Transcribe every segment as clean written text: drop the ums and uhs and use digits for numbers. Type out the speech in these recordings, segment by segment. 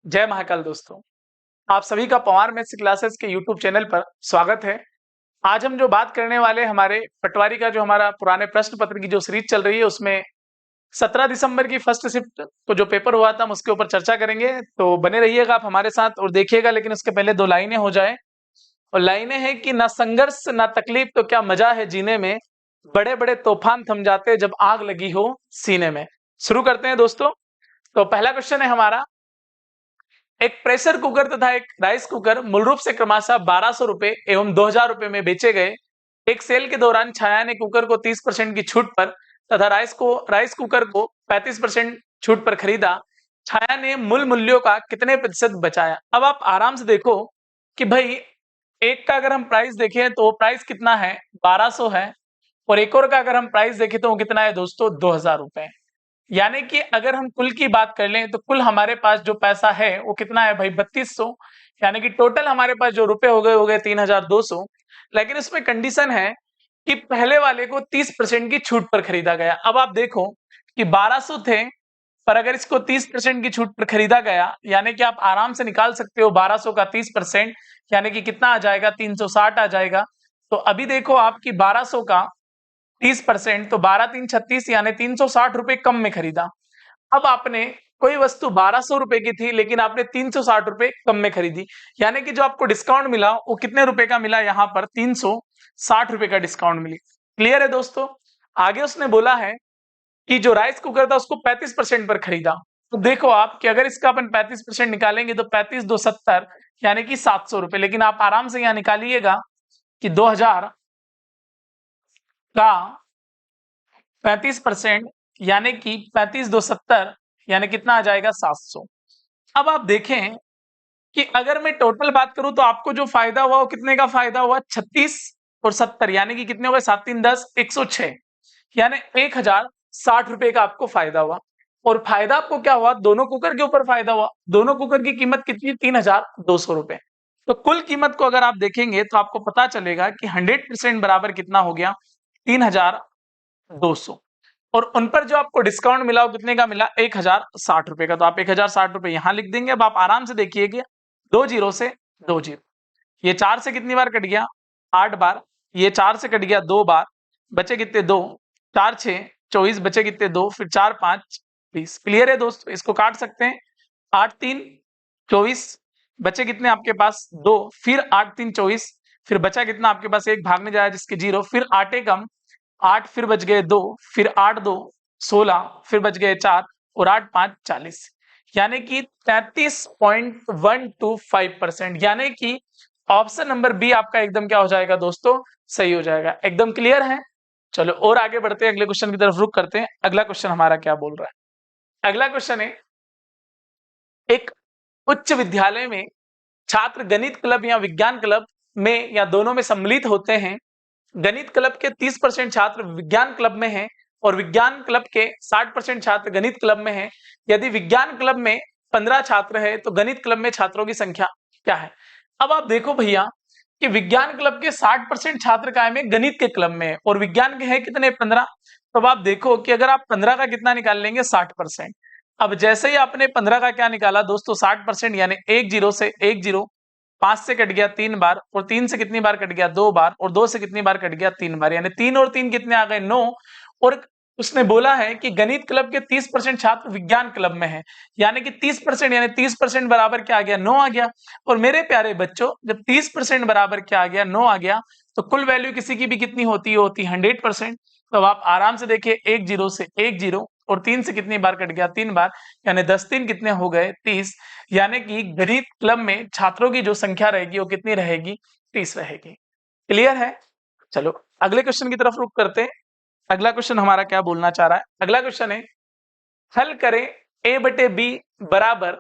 जय महाकाल दोस्तों। आप सभी का पवार मैथ्स क्लासेस के यूट्यूब चैनल पर स्वागत है। आज हम जो बात करने वाले हमारे पटवारी का जो हमारा पुराने प्रश्न पत्र की जो सीरीज चल रही है उसमें 17 दिसंबर की फर्स्ट शिफ्ट को जो पेपर हुआ था हम उसके ऊपर चर्चा करेंगे। तो बने रहिएगा आप हमारे साथ और देखिएगा, लेकिन उसके पहले दो लाइनें हो जाए। और लाइनें हैं कि ना संघर्ष ना तकलीफ तो क्या मजा है जीने में, बड़े बड़े तूफान थम जाते जब आग लगी हो सीने में। शुरू करते हैं दोस्तों। तो पहला क्वेश्चन है हमारा, एक प्रेशर कुकर तथा एक राइस कुकर मूल रूप से क्रमशः 1200 रुपए एवं 2000 रुपए में बेचे गए। एक सेल के दौरान छाया ने कुकर को 30% की छूट पर तथा राइस कुकर को 35% छूट पर खरीदा। छाया ने मूल मूल्यों का कितने प्रतिशत बचाया? अब आप आराम से देखो कि भाई एक का अगर हम प्राइस देखें तो वो प्राइस कितना है, 1200 है। और एक और का अगर हम प्राइस देखें तो वो कितना है दोस्तों, 2000 रुपए। यानी कि अगर हम कुल की बात कर लें तो कुल हमारे पास जो पैसा है वो कितना है भाई, 3200। यानी कि टोटल हमारे पास जो रुपए हो गए 3200। लेकिन इसमें कंडीशन है कि पहले वाले को 30% की छूट पर खरीदा गया। अब आप देखो कि 1200 थे, पर अगर इसको 30% की छूट पर खरीदा गया, यानी कि आप आराम से निकाल सकते हो 1200 का 30%, यानी कि कितना आ जाएगा, 360 आ जाएगा। तो अभी देखो आपकी 1200 का 30%, तो 12×3 = 36, यानी 360 रुपए कम में खरीदा। अब आपने कोई वस्तु 1200 रुपए की थी लेकिन आपने 360 रुपए कम में खरीदी, यानी कि जो आपको डिस्काउंट मिला वो कितने रुपए का मिला, यहाँ पर 360 रुपए का डिस्काउंट मिली। क्लियर है दोस्तों? आगे उसने बोला है कि जो राइस कुकर था उसको 35% पर खरीदा। तो देखो आप कि अगर इसका अपन 35% निकालेंगे तो 35 दो 70, यानी कि 700 रुपए। लेकिन आप आराम से यहाँ निकालिएगा कि 2000 का 35%, यानी कि 35 दो 70, यानी कितना आ जाएगा, 700। अब आप देखें कि अगर मैं टोटल बात करूं तो आपको जो फायदा हुआ वो कितने का फायदा हुआ, 36 और 70, यानी कि कितने हुए, 7×3 = 10, 106, यानी 1060 रुपए का आपको फायदा हुआ। और फायदा आपको क्या हुआ, दोनों कुकर के ऊपर फायदा हुआ। दोनों कुकर की कीमत कितनी, 3200 रुपए। तो कुल कीमत को अगर आप देखेंगे तो आपको पता चलेगा कि 100% बराबर कितना हो गया, 3200। और उन पर जो आपको डिस्काउंट मिला वो कितने का मिला, 1060 रुपए का। तो आप 1060 रुपए यहां लिख देंगे। अब आप आराम से देखिएगा, 2 जीरो से 2 जीरो, ये 4 से कितनी बार कट गया, 8 बार। ये 4 से कट गया 2 बार, बचे कितने, 2। 4 6 24, बचे कितने, 2। फिर 4 5 20। क्लियर है दोस्तों? इसको काट सकते हैं। 8 3 24, बचे कितने आपके पास, 2। फिर 8 3 24, फिर बचा कितना आपके पास, एक भागने जाए जिसके 0। फिर 8 कम 8, फिर बच गए 2। फिर 8 2 16, फिर बच गए 4, और 8 5 40, यानी कि 33.125%। यानी कि ऑप्शन नंबर बी आपका एकदम क्या हो जाएगा दोस्तों, सही हो जाएगा। एकदम क्लियर है? चलो और आगे बढ़ते हैं, अगले क्वेश्चन की तरफ रुख करते हैं। अगला क्वेश्चन हमारा क्या बोल रहा है? अगला क्वेश्चन है, एक उच्च विद्यालय में छात्र गणित क्लब या विज्ञान क्लब में या दोनों में सम्मिलित होते हैं। गणित क्लब के 30% छात्र विज्ञान क्लब में हैं और विज्ञान क्लब के 60% छात्र गणित क्लब में हैं। यदि विज्ञान क्लब में 15 छात्र है तो गणित क्लब में छात्रों की संख्या क्या है? अब आप देखो भैया कि विज्ञान क्लब के 60% छात्र काय में, गणित के क्लब में है, और विज्ञान के हैं कितने, 15। तो अब आप देखो कि अगर आप 15 का कितना निकाल लेंगे, 60%। अब जैसे ही आपने 15 का क्या निकाला दोस्तों, 60%, यानी 1 जीरो से 1 जीरो, 5 से कट गया 3 बार, और 3 से कितनी बार कट गया, 2 बार, और 2 से कितनी बार कट गया, 3 बार, यानी 3 और 3 कितने आ गए, 9। और उसने बोला है कि गणित क्लब के 30% छात्र विज्ञान क्लब में हैं, यानी कि 30%, यानी 30% बराबर क्या आ गया, 9 आ गया। और मेरे प्यारे बच्चों, जब 30% बराबर क्या आ गया, 9 आ गया, तो कुल वैल्यू किसी की भी कितनी होती है, होती 100%। तो अब आप आराम से देखिए, 1 जीरो से 1 जीरो, और 3 से कितनी बार कट गया, 3 बार, यानी 10 3 कितने हो गए, 30। यानी कि गणित क्लब में छात्रों की जो संख्या रहेगी वो कितनी रहेगी, 30 रहेगी। क्लियर है? चलो अगले क्वेश्चन की तरफ रुख करते हैं। अगला क्वेश्चन हमारा क्या बोलना चाह रहा है? अगला क्वेश्चन है, हल करें a/b बराबर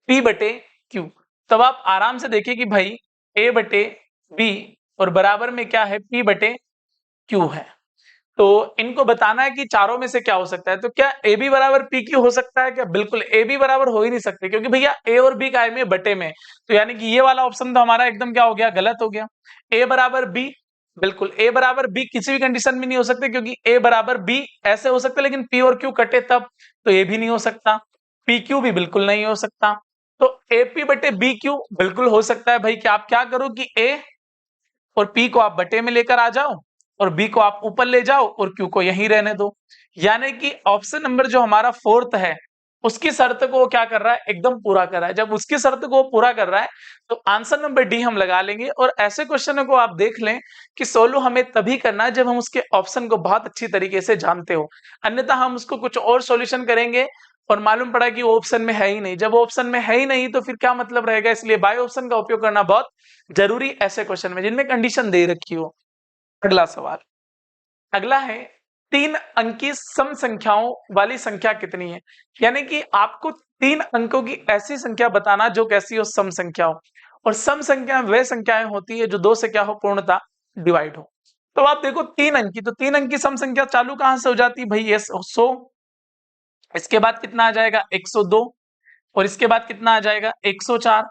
p/q। तब आप आराम से देखिए कि भाई a/b और बराबर में क्या है, p/q है। तो इनको बताना है कि चारों में से क्या हो सकता है। तो क्या ए बी बराबर पी क्यू हो सकता है क्या? बिल्कुल ए बी बराबर हो ही नहीं सकते, क्योंकि भैया ए और बी काय में, बटे में। तो यानी कि ये वाला ऑप्शन तो हमारा एकदम क्या हो गया, गलत हो गया। ए बराबर बी, बिल्कुल ए बराबर बी किसी भी कंडीशन में नहीं हो सकते, क्योंकि ए बराबर बी ऐसे हो सकते, लेकिन पी और क्यू कटे तब, तो ये भी नहीं हो सकता। पी क्यू भी बिल्कुल नहीं हो सकता। तो AP बटे बी क्यू बिल्कुल हो सकता है भाई कि आप क्या करो कि A और P को आप बटे में लेकर आ जाओ और B को आप ऊपर ले जाओ और Q को यहीं रहने दो। यानी कि ऑप्शन नंबर जो हमारा फोर्थ है उसकी शर्त को वो क्या कर रहा है, एकदम पूरा कर रहा है। जब उसकी शर्त को वो पूरा कर रहा है तो आंसर नंबर डी हम लगा लेंगे। और ऐसे क्वेश्चन को आप देख लें कि सोल्व हमें तभी करना है जब हम उसके ऑप्शन को बहुत अच्छी तरीके से जानते हो, अन्यथा हम उसको कुछ और सॉल्यूशन करेंगे और मालूम पड़ा कि वो ऑप्शन में है ही नहीं। जब वो ऑप्शन में है ही नहीं तो फिर क्या मतलब रहेगा, इसलिए बाय ऑप्शन का उपयोग करना बहुत जरूरी ऐसे क्वेश्चन में जिनमें कंडीशन दे रखी हो। अगला सवाल, अगला है 3 अंकी सम संख्याओं वाली संख्या कितनी है। यानी कि आपको 3 अंकों की ऐसी संख्या बताना जो कैसी हो, सम संख्या हो। और सम संख्या वह संख्याएं होती है जो 2 से क्या हो, पूर्णता डिवाइड हो। तो आप देखो 3 अंकी, तो 3 अंकी सम संख्या चालू कहां से हो जाती है भाई, ये 100। इसके बाद कितना आ जाएगा 102 और इसके बाद कितना आ जाएगा 104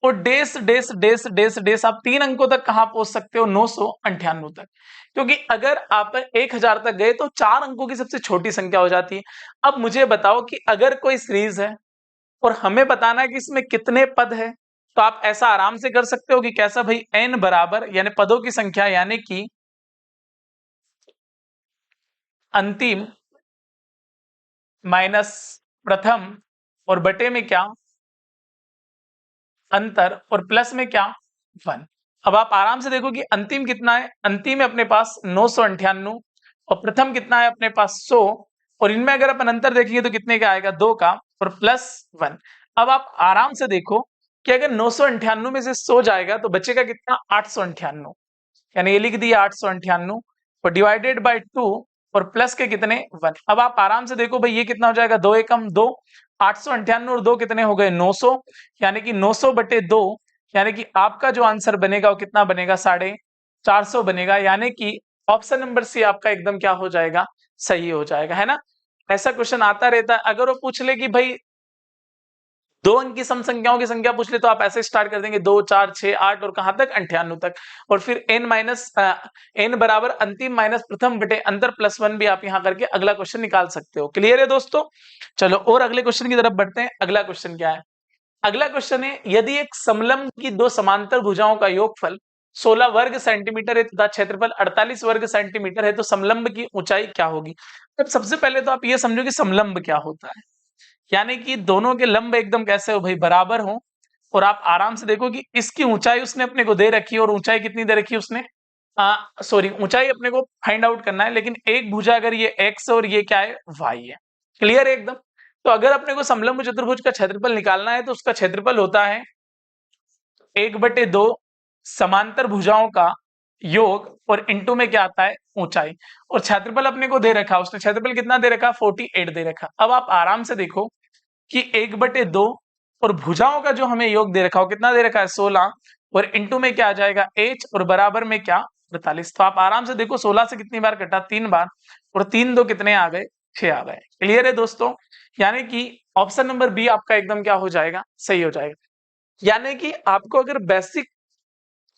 और डेस डेस डेस डेस डेस आप 3 अंकों तक कहां पहुंच सकते हो, 998 तक। क्योंकि अगर आप 1000 तक गए तो 4 अंकों की सबसे छोटी संख्या हो जाती है। अब मुझे बताओ कि अगर कोई सीरीज है और हमें बताना है कि इसमें कितने पद है, तो आप ऐसा आराम से कर सकते हो कि कैसा भाई, n बराबर यानी पदों की संख्या यानी कि अंतिम माइनस प्रथम और बटे में क्या, अंतर और प्लस में क्या, 1। अब आप आराम से देखो कि अंतिम कितना है, अंतिम है अपने पास 998 और प्रथम कितना है अपने पास 100 और इनमें अगर अपन अंतर देखेंगे तो कितने का आएगा, 2 का और प्लस 1। अब आप आराम से देखो कि अगर 998 में से 100 जाएगा तो बचेगा कितना, 898। यानी ये लिख दिया 898 और डिवाइडेड बाय 2 और प्लस के कितने 1। अब आप आराम से देखो भाई ये कितना हो जाएगा, 2 एकम 2, 898 और 2 कितने हो गए 900, यानी कि 900 बटे 2, यानी कि आपका जो आंसर बनेगा वो कितना बनेगा, 450 बनेगा। यानी कि ऑप्शन नंबर सी आपका एकदम क्या हो जाएगा, सही हो जाएगा, है ना। ऐसा क्वेश्चन आता रहता है। अगर वो पूछ ले कि भाई 2 अंकी सम संख्याओं की संख्या पूछ ले तो आप ऐसे स्टार्ट कर देंगे 2 4 6 8 और कहां तक 98 तक और फिर n बराबर अंतिम माइनस प्रथम बटे अंतर प्लस 1 भी आप यहां करके अगला क्वेश्चन निकाल सकते हो। क्लियर है दोस्तों। चलो और अगले क्वेश्चन की तरफ बढ़ते हैं। अगला क्वेश्चन क्या है, अगला क्वेश्चन है यदि एक समलंब की 2 समांतर भुजाओं का योगफल 16 वर्ग सेंटीमीटर है तथा क्षेत्रफल 48 वर्ग सेंटीमीटर है तो समलंब की ऊंचाई क्या होगी। अब सबसे पहले तो आप ये समझो कि समलंब क्या होता है। यानी कि दोनों के लंब एकदम कैसे हो भाई, बराबर हो। और आप आराम से देखो कि इसकी ऊंचाई उसने अपने को दे रखी है और ऊंचाई कितनी दे रखी है उसने, सॉरी ऊंचाई अपने को फाइंड आउट करना है, लेकिन एक भुजा अगर ये x और ये क्या है y है। क्लियर है एकदम। तो अगर अपने को समलंब चतुर्भुज का क्षेत्रफल निकालना है तो उसका क्षेत्रफल होता है 1/2 समांतर भुजाओं का योग और इंटू में क्या आता है, ऊंचाई। और क्षेत्रफल अपने को दे रखा, उसने क्षेत्रफल कितना दे रखा, 48 दे रखा। अब आप आराम से देखो कि 1/2 और भुजाओं का जो हमें योग दे रखा हो कितना दे रखा है, 16 और इंटू में क्या आ जाएगा h और बराबर में क्या, 48। तो आप आराम से देखो 16 से कितनी बार कटा, 3 बार और 3 2 कितने आ गए, 6 आ गए। क्लियर है दोस्तों। यानी कि ऑप्शन नंबर बी आपका एकदम क्या हो जाएगा, सही हो जाएगा। यानी कि आपको अगर बेसिक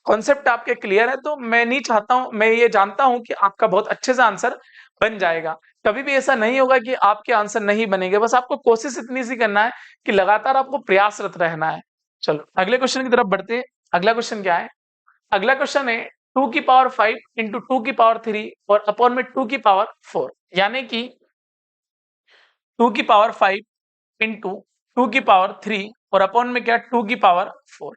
कॉन्सेप्ट आपके क्लियर है तो मैं नहीं चाहता हूं, मैं ये जानता हूं कि आपका बहुत अच्छे से आंसर बन जाएगा। कभी भी ऐसा नहीं होगा कि आपके आंसर नहीं बनेंगे, बस आपको कोशिश इतनी सी करना है कि लगातार आपको प्रयासरत रहना है। चलो अगले क्वेश्चन की तरफ बढ़ते हैं। अगला क्वेश्चन क्या है, अगला क्वेश्चन है 2 की पावर 5 इंटू 2 की पावर 3 और अपॉन में 2 की पावर 4। यानी कि 2 की पावर 5 इंटू 2 की पावर 3 और अपॉन में क्या, 2 की पावर 4।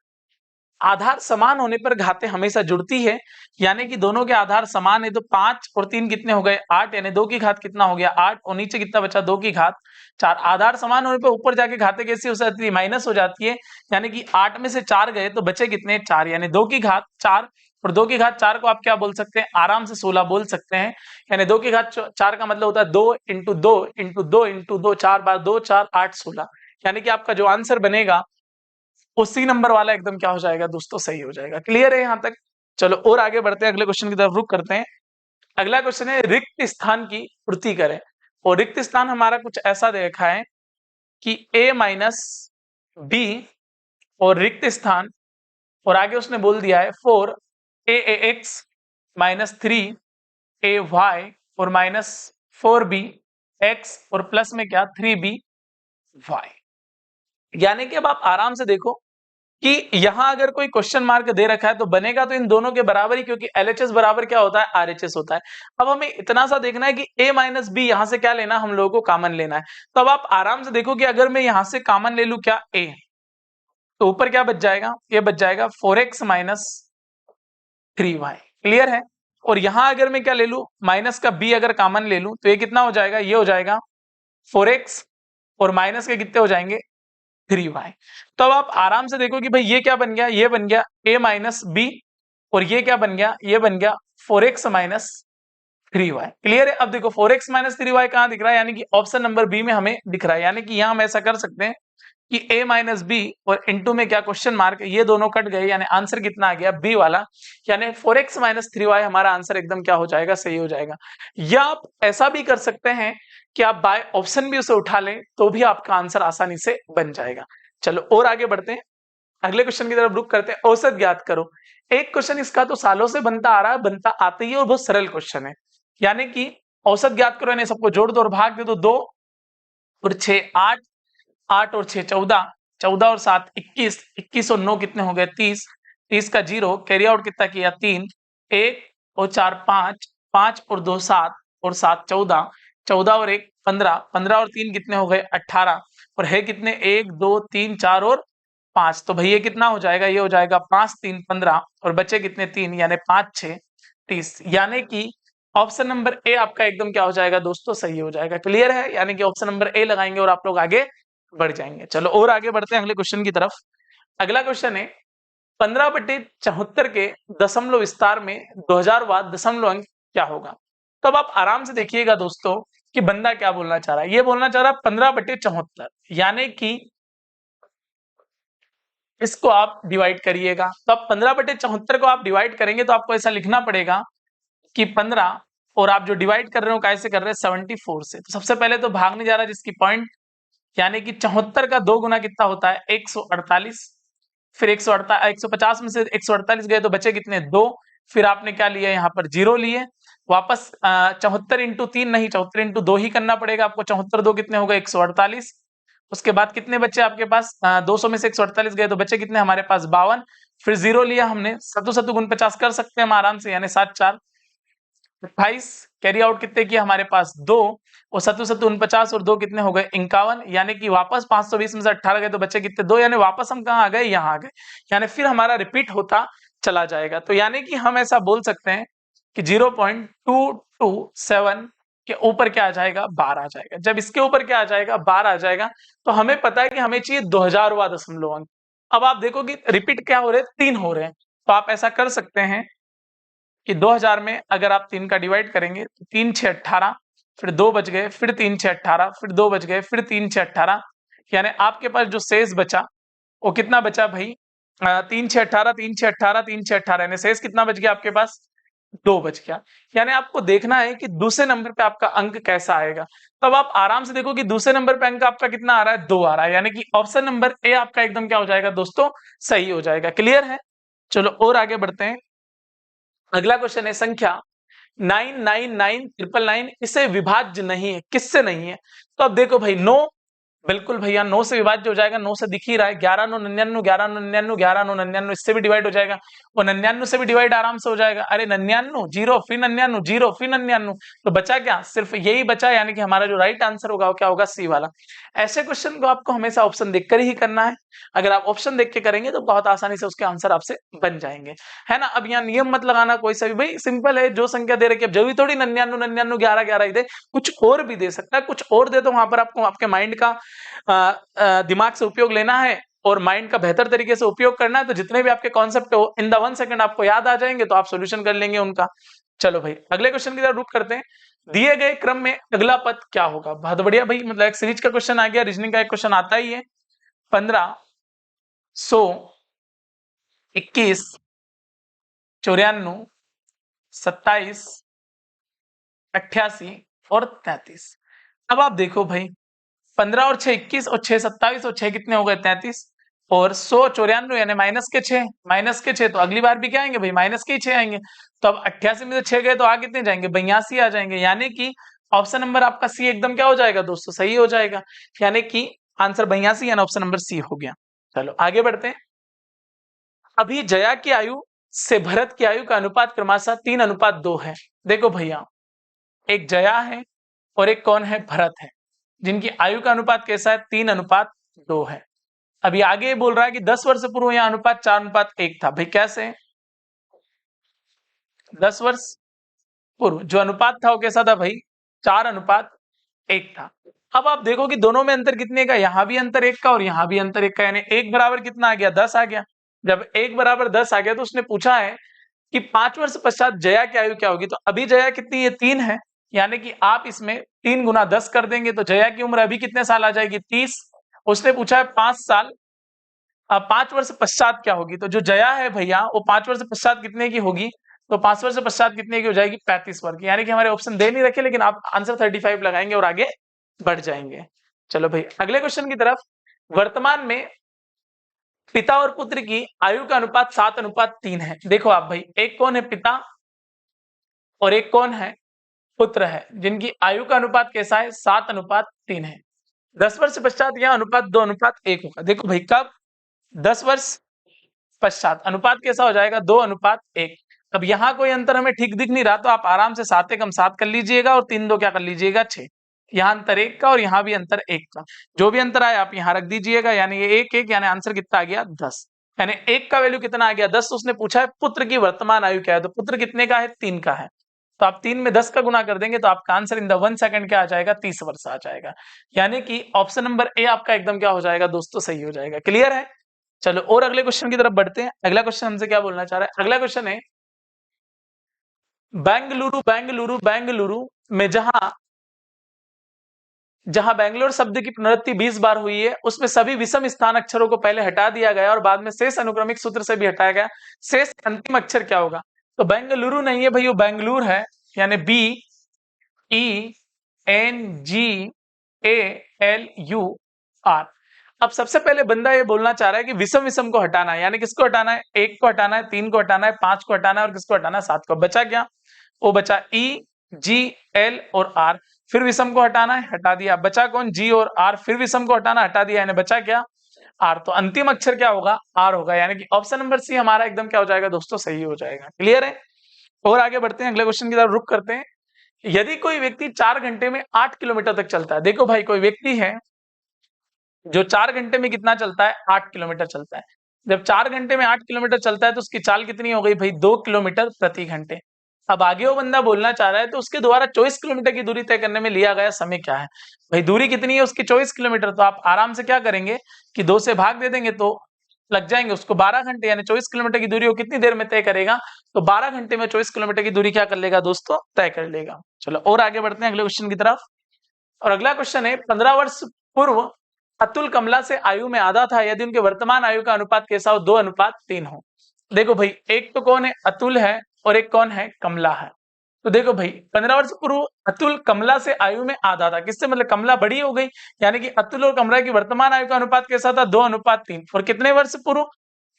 आधार समान होने पर घातें हमेशा जुड़ती है। यानी कि दोनों के आधार समान है तो 5 और 3 कितने हो गए, 8, यानी 2 की घात कितना हो गया 8 और नीचे कितना बचा, 2 की घात 4। आधार समान होने पर ऊपर जाके घातें कैसी हो जाती है, माइनस हो जाती है। यानी कि 8 में से 4 गए तो बचे कितने, 4, यानी 2 की घात 4 और 2 की घात 4 को आप क्या बोल सकते हैं, आराम से 16 बोल सकते हैं। यानी 2 की घात 4 का मतलब होता है 2 इंटू 2 इंटू 2 इंटू 2, 4 बार 2 4 8 16। यानी कि आपका जो आंसर बनेगा वो सी नंबर वाला एकदम क्या हो जाएगा दोस्तों, सही हो जाएगा। क्लियर है यहाँ तक। चलो और आगे बढ़ते हैं, अगले क्वेश्चन की तरफ रुख करते हैं। अगला क्वेश्चन है रिक्त स्थान की पूर्ति करें। और रिक्त स्थान हमारा कुछ ऐसा दे रखा है कि a माइनस बी और रिक्त स्थान और आगे उसने बोल दिया है 4 ax माइनस 3 ay और माइनस 4b x और प्लस में क्या 3b y। यानी कि अब आप आराम से देखो कि यहां अगर कोई क्वेश्चन मार्क दे रखा है तो बनेगा तो इन दोनों के बराबर ही, क्योंकि LHS बराबर क्या होता है, RHS होता है। अब हमें इतना सा देखना है कि a माइनस बी यहां से क्या लेना है, हम लोगों को कॉमन लेना है। तो अब आप आराम से देखो कि अगर मैं यहां से कॉमन ले लूं क्या a, तो ऊपर क्या बच जाएगा, ये बच जाएगा 4x माइनस 3y। क्लियर है। और यहां अगर मैं क्या ले लूं, माइनस का b अगर कॉमन ले लूं तो ये कितना हो जाएगा, ये हो जाएगा 4x और माइनस के कितने हो जाएंगे 3y। तो अब आप आराम से देखो कि भाई ये क्या बन गया, ये बन गया a माइनस बी, और ये क्या बन गया, ये बन गया 4x माइनस 3y। क्लियर है। अब देखो 4x माइनस 3y कहां दिख रहा है, यानी कि ऑप्शन नंबर बी में हमें दिख रहा है। यानी कि यहां हम ऐसा कर सकते हैं कि a माइनस बी और इंटू में क्या क्वेश्चन मार्क, ये दोनों कट गए, यानी आंसर कितना आ गया बी वाला, यानी 4x माइनस 3y हमारा आंसर एकदम क्या हो जाएगा, सही हो जाएगा। या आप ऐसा भी कर सकते हैं कि आप बाय ऑप्शन भी उसे उठा लें तो भी आपका आंसर आसानी से बन जाएगा। चलो और आगे बढ़ते हैं, अगले क्वेश्चन की तरफ रुक करते हैं। औसत ज्ञात करो। एक क्वेश्चन इसका तो सालों से बनता आ रहा है, बनता आते ही, और बहुत सरल क्वेश्चन है। यानी कि औसत ज्ञात करो, यानी सबको जोड़ दो और भाग दे दो। 2 और 6 8, 8 और 6 14, 14 और 7 21, 21 और 9 कितने हो गए 30, 30 का 0, कैरी आउट कितना किया 3, 1 और 4 5, 5 और 2 7 और 7 14, 14 और 1 15, 15 और 3 कितने हो गए 18, और है कितने 1 2 3 4 और 5। तो भैया कितना हो जाएगा, ये हो जाएगा 5 3 15 और बचे कितने 3, यानी 5 6 30। यानी कि ऑप्शन नंबर ए आपका एकदम क्या हो जाएगा दोस्तों, सही हो जाएगा। क्लियर है। यानी कि ऑप्शन नंबर ए लगाएंगे और आप लोग आगे बढ़ जाएंगे। चलो और आगे बढ़ते हैं अगले क्वेश्चन की तरफ। अगला क्वेश्चन है 15/74 के दशमलव विस्तार में 2000वां दशमलव अंक क्या होगा। तो अब आप आराम से देखिएगा दोस्तों कि बंदा क्या बोलना चाह रहा है। ये बोलना चाह रहा है 15/74, यानी कि इसको आप डिवाइड करिएगा। तो अब 15/74 को आप डिवाइड करेंगे तो आपको ऐसा लिखना पड़ेगा कि 15, और आप जो डिवाइड कर रहे हो कैसे कर रहे हैं 74 से। तो सबसे पहले तो भागने जा रहा है जिसकी पॉइंट, यानी कि 74 का 2 गुना कितना होता है 148, फिर 150 में से 148 गए तो बचे कितने 2, फिर आपने क्या लिया यहाँ पर 0 लिए, वापस 74 इंटू 3 नहीं, 74 इंटू 2 ही करना पड़ेगा आपको। 74 2 कितने हो गए 148। उसके बाद कितने बचे आपके पास 200 में से 148 गए तो बचे कितने हमारे पास 52, फिर 0 लिया हमने, सत्तू सत्तू गुण 50 कर सकते हैं हम आराम से, यानी 7 4 28, कैरी आउट कितने किया हमारे पास 2, और सत्तू सत्तू 49 और 2 कितने हो गए 51, यानी कि वापस 520 में से 18 गए तो बचे कितने 2, यानी वापस हम कहाँ आ गए, यहाँ आ गए। यानी फिर हमारा रिपीट होता चला जाएगा। तो यानी कि हम ऐसा बोल सकते हैं कि 0.227 के ऊपर क्या आ जाएगा 12 आ जाएगा। जब इसके ऊपर क्या आ जाएगा 12 आ जाएगा, तो हमें पता है कि हमें चाहिए 2000वां दशमलव अंक। अब आप देखो कि रिपीट क्या हो रहे हैं, 3 हो रहे हैं। तो आप ऐसा कर सकते हैं कि 2000 में अगर आप 3 का डिवाइड करेंगे तो 3 6 18, फिर 2 बच गए, फिर 3 6 18, फिर 2 बच गए, फिर 3 6 18, यानी आपके पास जो शेष बचा वो कितना बचा भाई 3 6 18, 3 6 18, 3 6 18, यानी शेष कितना बच गया आपके पास 2 बच गया। यानी आपको देखना है कि दूसरे नंबर पे आपका अंक कैसा आएगा। तब आप आराम से देखो कि दूसरे नंबर पे अंक आपका कितना आ रहा है 2 आ रहा है, यानी कि ऑप्शन नंबर ए आपका एकदम क्या हो जाएगा दोस्तों, सही हो जाएगा। क्लियर है। चलो और आगे बढ़ते हैं। अगला क्वेश्चन है संख्या 999,999 इसे विभाज्य नहीं है, किससे नहीं है। तो अब देखो भाई 9, बिल्कुल भैया 9 से विभाज्य हो जाएगा, 9 से दिख ही रहा है, 11 9 99, 11 9 99, 11 9 99, इससे भी डिवाइड हो जाएगा, और 99 से भी डिवाइड आराम से हो जाएगा। अरे 99 जीरो, फिर 99 जीरो, फिर 99, तो बचा क्या, सिर्फ यही बचा, यानी कि हमारा जो राइट आंसर होगा वो क्या होगा, सी वाला। ऐसे क्वेश्चन को आपको हमेशा ऑप्शन देखकर ही करना है। अगर आप ऑप्शन देख के करेंगे तो बहुत आसानी से उसके आंसर आपसे बन जाएंगे, है ना। अब यहाँ नियम मत लगाना कोई सा भी, भाई सिंपल है, जो संख्या दे रखी है, अब जरूरी थोड़ी 99 99 11 11 ही दे, कुछ और भी दे सकता है, कुछ और दे तो वहां पर आपको आपके माइंड का दिमाग से उपयोग लेना है और माइंड का बेहतर तरीके से उपयोग करना है। तो जितने भी आपके कॉन्सेप्ट हो इन द 1 सेकंड आपको याद आ जाएंगे, तो आप सॉल्यूशन कर लेंगे उनका। चलो भाई अगले क्वेश्चन की तरफ रुक करते हैं। दिए गए क्रम में अगला पद क्या होगा। बहुत बढ़िया भाई, मतलब एक सीरीज का क्वेश्चन आ गया, रीजनिंग का एक क्वेश्चन आता ही है। 15 100 21 94 27 88 और 33। अब आप देखो भाई 15 और 6 21 और 6 27 और 6 कितने हो गए 33, और 100 94 यानी माइनस के 6 तो अगली बार भी क्या आएंगे भाई, माइनस के ही 6 आएंगे। तो अब 88 में से 6 गए तो आ कितने जाएंगे 82 आ जाएंगे, यानी कि ऑप्शन नंबर आपका सी एकदम क्या हो जाएगा दोस्तों, सही हो जाएगा। यानी कि आंसर 82 यानी ऑप्शन नंबर सी हो गया। चलो आगे बढ़ते हैं। अभी जया की आयु से भरत की आयु का अनुपात क्रमशः 3:2 है। देखो भैया, एक जया है और एक कौन है, भरत है, जिनकी आयु का अनुपात कैसा है, 3:2 है। अभी आगे बोल रहा है कि 10 वर्ष पूर्व यह अनुपात 4:1 था। भाई कैसे, 10 वर्ष पूर्व जो अनुपात था वो कैसा था भाई, 4:1 था। अब आप देखो कि दोनों में अंतर कितने का, यहां भी अंतर 1 का और यहां भी अंतर 1 का, यानी 1 बराबर कितना आ गया, 10 आ गया। जब 1 बराबर 10 आ गया तो उसने पूछा है कि 5 वर्ष पश्चात जया की आयु क्या होगी। तो अभी जया कितनी है, 3 है, यानी कि आप इसमें 3 गुना 10 कर देंगे तो जया की उम्र अभी कितने साल आ जाएगी, 30। उसने पूछा है 5 साल, 5 वर्ष पश्चात क्या होगी। तो जो जया है भैया वो 5 वर्ष पश्चात कितने की होगी, तो 5 वर्ष पश्चात कितने की हो जाएगी, 35 वर्ष की। यानी कि हमारे ऑप्शन दे नहीं रखे, लेकिन आप आंसर 35 लगाएंगे और आगे बढ़ जाएंगे। चलो भाई अगले क्वेश्चन की तरफ। वर्तमान में पिता और पुत्र की आयु का अनुपात 7:3 है। देखो आप भाई, एक कौन है पिता और एक कौन है पुत्र है, जिनकी आयु का अनुपात कैसा है, 7:3 है। 10 वर्ष पश्चात यह अनुपात 2:1 होगा। देखो भाई कब, 10 वर्ष पश्चात अनुपात कैसा हो जाएगा, 2:1। अब यहाँ कोई अंतर हमें ठीक दिख नहीं रहा, तो आप आराम से 7 एकम 7 कर लीजिएगा और 3 2 क्या कर लीजिएगा, 6। यहाँ अंतर 1 का और यहाँ भी अंतर 1 का, जो भी अंतर आए आप यहाँ रख दीजिएगा, यानी ये 1 1, यानी आंसर कितना आ गया, 10। यानी 1 का वैल्यू कितना आ गया, 10। उसने पूछा है पुत्र की वर्तमान आयु क्या है, तो पुत्र कितने का है, 3 का है। तो आप 3 में 10 का गुना कर देंगे तो आपका आंसर इन द 1 सेकंड क्या आ जाएगा, 30 वर्ष आ जाएगा। यानी कि ऑप्शन नंबर ए आपका एकदम क्या हो जाएगा दोस्तों, सही हो जाएगा। क्लियर है। चलो और अगले क्वेश्चन की तरफ बढ़ते हैं। अगला क्वेश्चन हमसे क्या बोलना चाह रहा है, अगला क्वेश्चन है, बेंगलुरु बेंगलुरु बेंगलुरु में जहां जहां बेंगलोर शब्द की पुनरुक्ति 20 बार हुई है, उसमें सभी विषम स्थान अक्षरों को पहले हटा दिया गया और बाद में शेष अनुक्रमिक सूत्र से भी हटाया गया। शेष अंतिम अक्षर क्या होगा। तो बेंगलुरु नहीं है भाई, वो बेंगलुरु है, यानी BENGALUR। अब सबसे पहले बंदा ये बोलना चाह रहा है कि विषम विषम को हटाना है, यानी किसको हटाना है, 1 को हटाना है, 3 को हटाना है, 5 को हटाना है और किसको हटाना है, 7 को। बचा क्या, वो बचा EGL और R। फिर विषम को हटाना है, हटा दिया। बचा कौन, G और R। फिर विषम को हटाना, हटा दिया, यानी बचा क्या, R। तो अंतिम अक्षर क्या होगा, R होगा। यानी कि ऑप्शन नंबर सी हमारा एकदम क्या हो जाएगा दोस्तों, सही हो जाएगा। क्लियर है। और आगे बढ़ते हैं, अगले क्वेश्चन की तरफ रुक करते हैं। यदि कोई व्यक्ति 4 घंटे में 8 किलोमीटर तक चलता है। देखो भाई, कोई व्यक्ति है जो 4 घंटे में कितना चलता है, 8 किलोमीटर चलता है। जब 4 घंटे में 8 किलोमीटर चलता है तो उसकी चाल कितनी हो गई भाई, 2 किलोमीटर प्रति घंटे। अब आगे वो बंदा बोलना चाह रहा है तो उसके द्वारा 24 किलोमीटर की दूरी तय करने में लिया गया समय क्या है। भाई दूरी कितनी है उसकी, 24 किलोमीटर। तो आप आराम से क्या करेंगे कि 2 से भाग दे देंगे तो लग जाएंगे उसको 12 घंटे, यानी 24 किलोमीटर की दूरी वो कितनी देर में तय करेगा, तो 12 घंटे में 24 किलोमीटर की दूरी क्या कर लेगा दोस्तों, तय कर लेगा। चलो और आगे बढ़ते हैं अगले क्वेश्चन की तरफ। और अगला क्वेश्चन है, 15 वर्ष पूर्व अतुल कमला से आयु में आधा था, यदि उनके वर्तमान आयु का अनुपात कैसा हो, 2:3 हो। देखो भाई, एक तो कौन है, अतुल है, और एक कौन है, कमला है। तो देखो भाई, 15 वर्ष पूर्व अतुल कमला से आयु में आधा था, किससे मतलब कमला बड़ी हो गई, यानी कि अतुल और कमला की वर्तमान आयु का अनुपात कैसा था, 2:3। और कितने वर्ष पूर्व,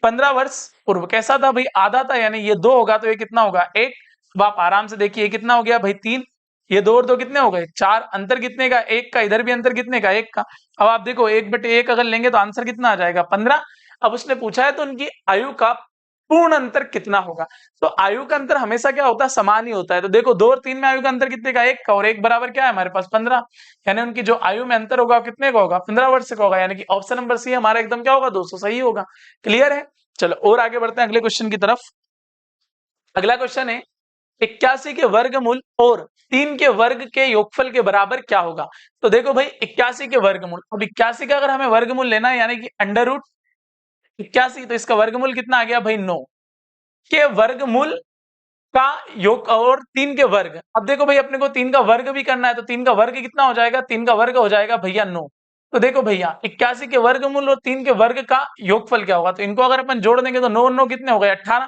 15 वर्ष पूर्व कैसा था भाई, आधा था, यानी ये 2 होगा तो ये कितना होगा, 1। अब आप आराम से देखिए कितना हो गया भाई, 3। ये 2 और 2 कितने हो गए, 4। अंतर कितने का, 1 का। इधर भी अंतर कितने का, 1 का। अब आप देखो 1/1 अगर लेंगे तो आंसर कितना आ जाएगा, 15। अब उसने पूछा है तो उनकी आयु का पूर्ण अंतर कितना होगा। तो आयु का अंतर हमेशा क्या होता है, समान ही होता है। तो देखो 2 और 3 में आयु का अंतर कितने का, 1 का। और 1 बराबर क्या है हमारे पास, 15। यानी उनकी जो आयु में अंतर होगा कितने का होगा, 15 वर्ष का होगा। यानी कि ऑप्शन नंबर सी हमारा एकदम क्या होगा दोस्तों, सही होगा। क्लियर है। चलो और आगे बढ़ते हैं अगले क्वेश्चन की तरफ। अगला क्वेश्चन है, 81 के वर्गमूल और 3 के वर्ग के योगफल के बराबर क्या होगा। तो देखो भाई, 81 के वर्गमूल, अब 81 का अगर हमें वर्गमूल लेना है, यानी कि अंडर रूट 81, तो इसका वर्गमूल कितना आ गया भाई, 9 के वर्गमूल का योग और 3 के वर्ग। अब देखो भाई, अपने को 3 का वर्ग भी करना है, तो 3 का वर्ग कितना हो जाएगा, 3 का वर्ग हो जाएगा भैया 9। तो देखो भैया, 81 के वर्गमूल और 3 के वर्ग का योगफल क्या होगा, तो इनको अगर अपन जोड़ देंगे तो 9 9 कितने हो गए, 18।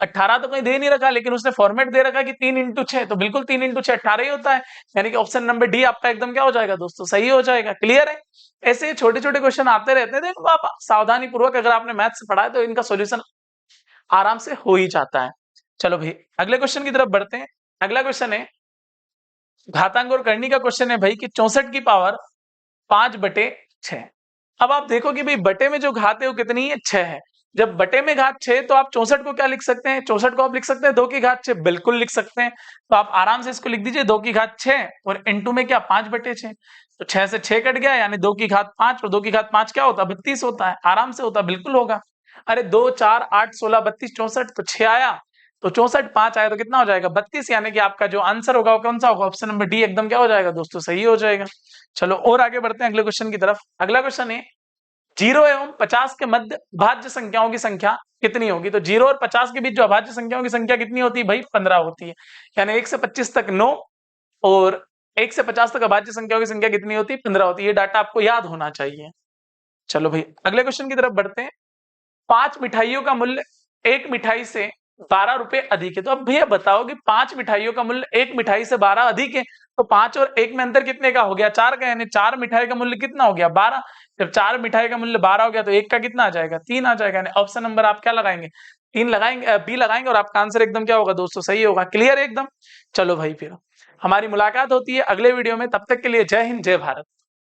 18 तो कहीं दे नहीं रखा, लेकिन उसने फॉर्मेट दे रखा कि 3 × 6, तो बिल्कुल 3 × 6 18 ही होता है। यानी कि ऑप्शन नंबर डी आपका एकदम क्या हो जाएगा दोस्तों, सही हो जाएगा। क्लियर है। ऐसे छोटे छोटे क्वेश्चन आते रहते हैं, देखो आप सावधानी पूर्वक अगर आपने मैथ्स पढ़ा है तो इनका सोल्यूशन आराम से हो ही जाता है। चलो भाई अगले क्वेश्चन की तरफ बढ़ते हैं। अगला क्वेश्चन है, घातांक और करनी का क्वेश्चन है भाई कि 64 की पावर 5/8 6। अब आप देखो कि भाई बटे में जो घात है वो कितनी है, 6 है। जब बटे में घात 6 तो आप 64 को क्या लिख सकते हैं, 64 को आप लिख सकते हैं 2 की घात 6, बिल्कुल लिख सकते हैं। तो आप आराम से इसको लिख दीजिए 2 की घात 6 और इनटू में क्या 5/6। तो 6 से 6 कट गया यानी 2 की घात 5 और 2 की घात 5 क्या होता है, 32 होता है। आराम से होता है, बिल्कुल होगा। अरे 2 4 8 16 32 64 तो 6 आया, तो 64 5 आया तो कितना हो जाएगा 32, यानी कि आपका जो आंसर होगा वो कौन सा होगा, ऑप्शन नंबर डी एकदम क्या हो जाएगा दोस्तों, सही हो जाएगा। चलो और आगे बढ़ते हैं अगले क्वेश्चन की तरफ। अगला क्वेश्चन है 0 एवं 50 के मध्य भाज्य संख्याओं की संख्या कितनी होगी। तो 0 और 50 के बीच जो अभाज्य संख्याओं की संख्या कितनी होती है भाई, 15 होती है। यानी 1 से 25 तक 9 और 1 से 50 तक अभाज्य संख्याओं की संख्या कितनी होती है, 15 होती है। ये डाटा आपको याद होना चाहिए। चलो भाई अगले क्वेश्चन की तरफ बढ़ते हैं। 5 मिठाइयों का मूल्य 1 मिठाई से 12 रुपए अधिक है। तो अब भैया बताओ कि 5 मिठाइयों का मूल्य 1 मिठाई से 12 अधिक है, तो 5 और 1 में अंतर कितने का हो गया, 4 का। यानी 4 मिठाई का मूल्य कितना हो गया, 12। जब 4 मिठाई का मूल्य 12 हो गया तो 1 का कितना आ जाएगा, 3 आ जाएगा। यानी ऑप्शन नंबर आप क्या लगाएंगे, 3 लगाएंगे, बी लगाएंगे और आपका आंसर एकदम क्या होगा दोस्तों, सही होगा। क्लियर एकदम। चलो भाई फिर हमारी मुलाकात होती है अगले वीडियो में, तब तक के लिए जय हिंद जय भारत।